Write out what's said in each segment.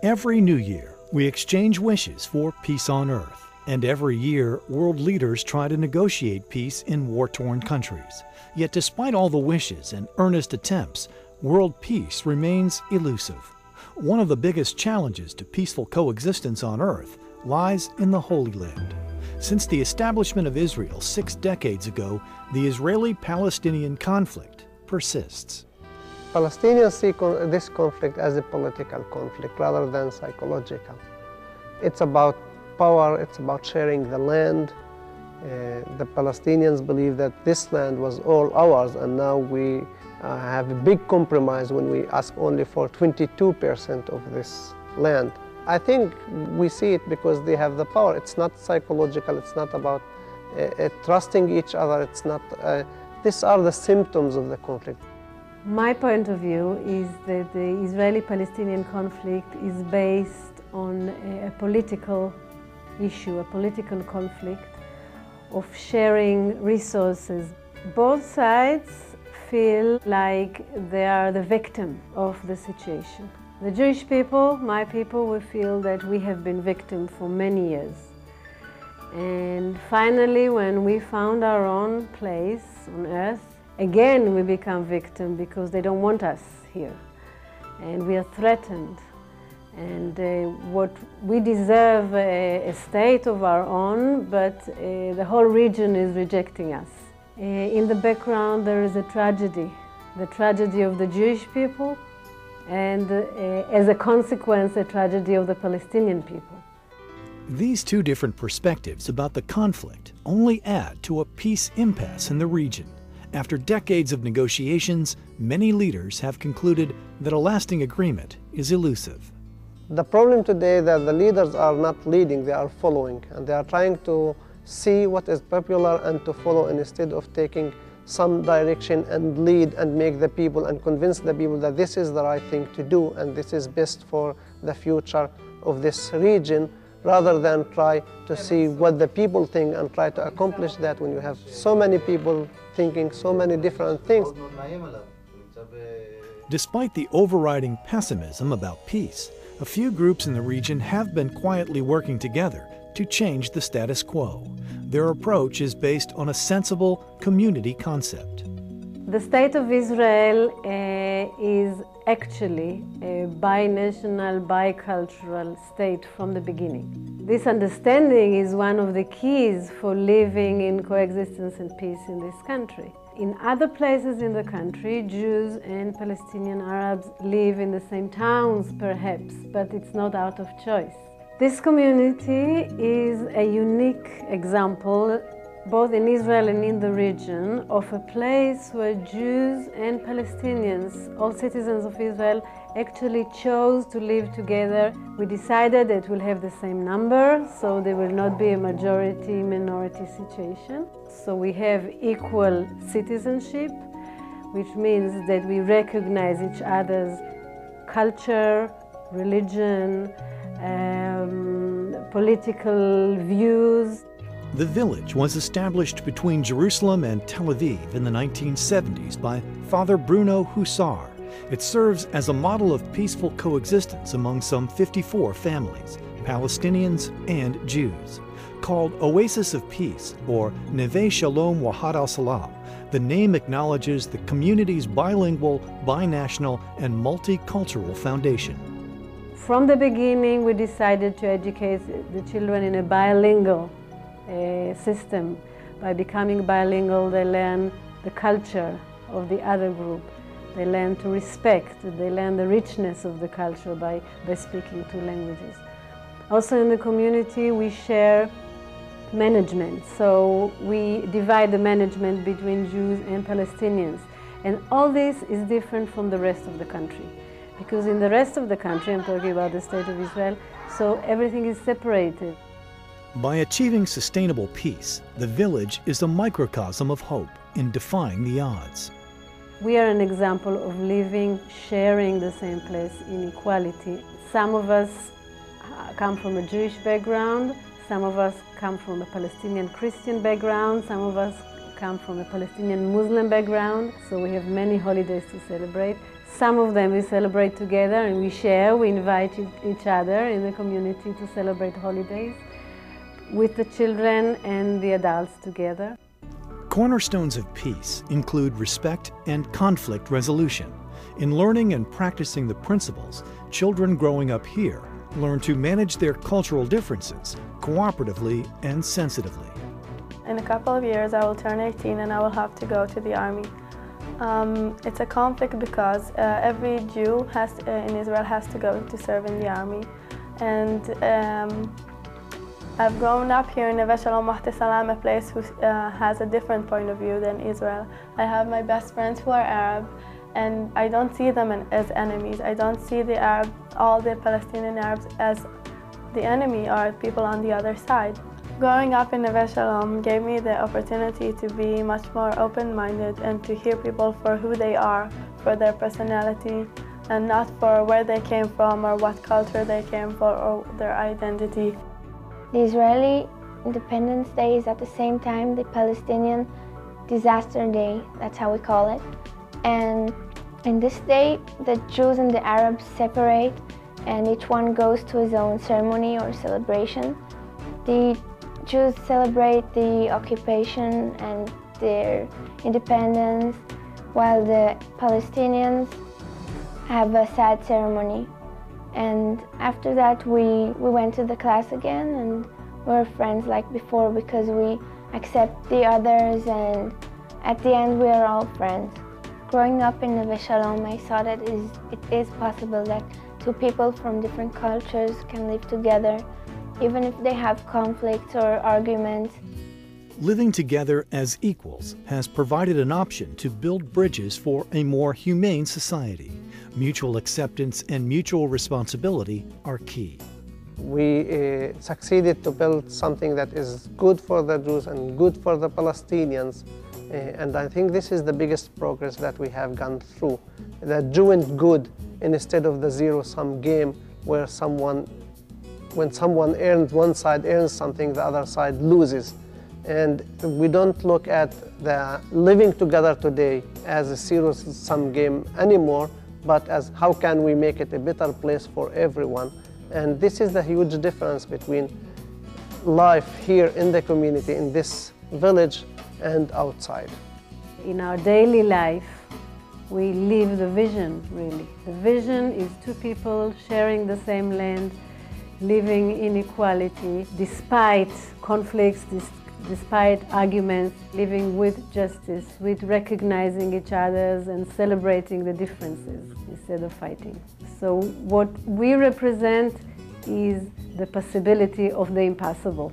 Every New Year, we exchange wishes for peace on earth. And every year, world leaders try to negotiate peace in war-torn countries. Yet despite all the wishes and earnest attempts, world peace remains elusive. One of the biggest challenges to peaceful coexistence on earth lies in the Holy Land. Since the establishment of Israel 6 decades ago, the Israeli-Palestinian conflict persists. Palestinians see this conflict as a political conflict rather than psychological. It's about power, it's about sharing the land. The Palestinians believe that this land was all ours, and now we have a big compromise when we ask only for 22% of this land. I think we see it because they have the power. It's not psychological, it's not about trusting each other, it's not, these are the symptoms of the conflict. My point of view is that the Israeli-Palestinian conflict is based on a political issue, a political conflict of sharing resources. Both sides feel like they are the victim of the situation. The Jewish people, my people, we feel that we have been victims for many years. And finally, when we found our own place on earth, again we become victim because they don't want us here. And we are threatened. And what we deserve a state of our own, but the whole region is rejecting us. In the background there is a tragedy, the tragedy of the Jewish people, and as a consequence, a tragedy of the Palestinian people. These two different perspectives about the conflict only add to a peace impasse in the region. After decades of negotiations, many leaders have concluded that a lasting agreement is elusive. The problem today is that the leaders are not leading, they are following, and they are trying to see what is popular and to follow instead of taking some direction and lead and make the people and convince the people that this is the right thing to do and this is best for the future of this region, rather than try to see what the people think and try to accomplish that when you have so many people thinking so many different things. Despite the overriding pessimism about peace, a few groups in the region have been quietly working together to change the status quo. Their approach is based on a sensible community concept. The State of Israel is actually a binational, bicultural state from the beginning. This understanding is one of the keys for living in coexistence and peace in this country. In other places in the country, Jews and Palestinian Arabs live in the same towns, perhaps, but it's not out of choice. This community is a unique example, both in Israel and in the region, of a place where Jews and Palestinians, all citizens of Israel, actually chose to live together. We decided that we'll have the same number, so there will not be a majority-minority situation. So we have equal citizenship, which means that we recognize each other's culture, religion, political views. The village was established between Jerusalem and Tel Aviv in the 1970s by Father Bruno Hussar. It serves as a model of peaceful coexistence among some 54 families, Palestinians and Jews. Called Oasis of Peace, or Neve Shalom Wahad al-Salam, the name acknowledges the community's bilingual, binational, and multicultural foundation. From the beginning, we decided to educate the children in a bilingual system. By becoming bilingual, they learn the culture of the other group. They learn to respect, they learn the richness of the culture by speaking two languages. Also in the community, we share management. So we divide the management between Jews and Palestinians. And all this is different from the rest of the country. Because in the rest of the country, I'm talking about the State of Israel, so everything is separated. By achieving sustainable peace, the village is a microcosm of hope in defying the odds. We are an example of living, sharing the same place in equality. Some of us come from a Jewish background, some of us come from a Palestinian Christian background, some of us come from a Palestinian Muslim background, so we have many holidays to celebrate. Some of them we celebrate together and we share, we invite each other in the community to celebrate holidays with the children and the adults together. Cornerstones of peace include respect and conflict resolution. In learning and practicing the principles, children growing up here learn to manage their cultural differences cooperatively and sensitively. In a couple of years I will turn 18 and I will have to go to the army. It's a conflict because every Jew in Israel has to go to serve in the army. And I've grown up here in Neve Shalom, a place who has a different point of view than Israel. I have my best friends who are Arab, and I don't see them as enemies. I don't see all the Palestinian Arabs as the enemy or people on the other side. Growing up in Neve Shalom gave me the opportunity to be much more open-minded and to hear people for who they are, for their personality, and not for where they came from or what culture they came from or their identity. The Israeli Independence Day is at the same time the Palestinian Disaster Day, that's how we call it. And in this day, the Jews and the Arabs separate and each one goes to his own ceremony or celebration. The Jews celebrate the occupation and their independence, while the Palestinians have a sad ceremony. And after that, we went to the class again and we're friends like before because we accept the others, and at the end we are all friends. Growing up in Neve Shalom, I saw that it is possible that two people from different cultures can live together, even if they have conflicts or arguments. Living together as equals has provided an option to build bridges for a more humane society. Mutual acceptance and mutual responsibility are key. We succeeded to build something that is good for the Jews and good for the Palestinians. And I think this is the biggest progress that we have gone through. The joint good instead of the zero-sum game where when someone earns, one side earns something, the other side loses. And we don't look at the living together today as a zero-sum game anymore, but as how can we make it a better place for everyone. And this is the huge difference between life here in the community, in this village, and outside. In our daily life, we live the vision, really. The vision is two people sharing the same land, living in equality, despite conflicts, despite arguments, living with justice, with recognizing each other's and celebrating the differences instead of fighting. So what we represent is the possibility of the impossible.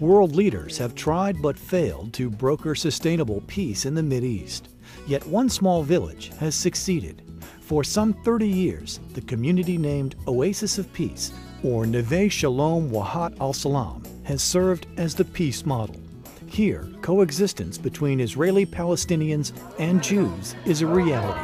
World leaders have tried but failed to broker sustainable peace in the Mideast. Yet one small village has succeeded. For some 30 years, the community named Oasis of Peace, or Neve Shalom Wahat al-Salam, has served as the peace model. Here, coexistence between Israeli Palestinians and Jews is a reality.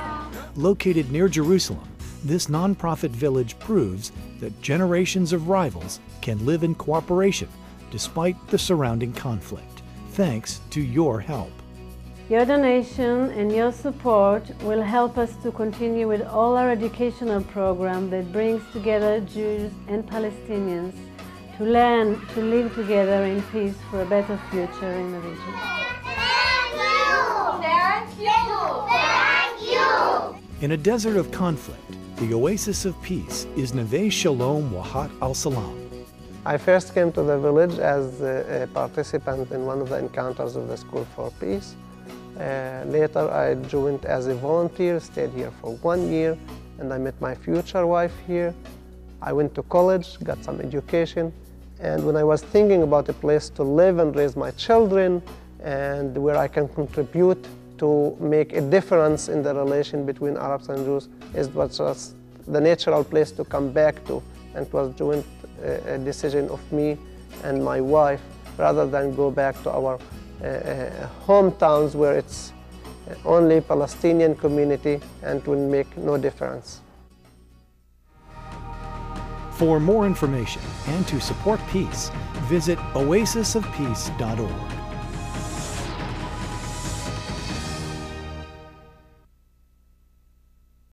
Located near Jerusalem, this nonprofit village proves that generations of rivals can live in cooperation despite the surrounding conflict, thanks to your help. Your donation and your support will help us to continue with all our educational program that brings together Jews and Palestinians to learn to live together in peace for a better future in the region. Thank you! Thank you! In a desert of conflict, the Oasis of Peace is Neve Shalom Wahat al-Salam. I first came to the village as a participant in one of the encounters of the School for Peace. Later I joined as a volunteer, stayed here for 1 year, and I met my future wife here. I went to college, got some education, and when I was thinking about a place to live and raise my children and where I can contribute to make a difference in the relation between Arabs and Jews, it was just the natural place to come back to, and it was joint a decision of me and my wife rather than go back to our hometowns where it's only Palestinian community and will make no difference. For more information and to support peace, visit oasisofpeace.org.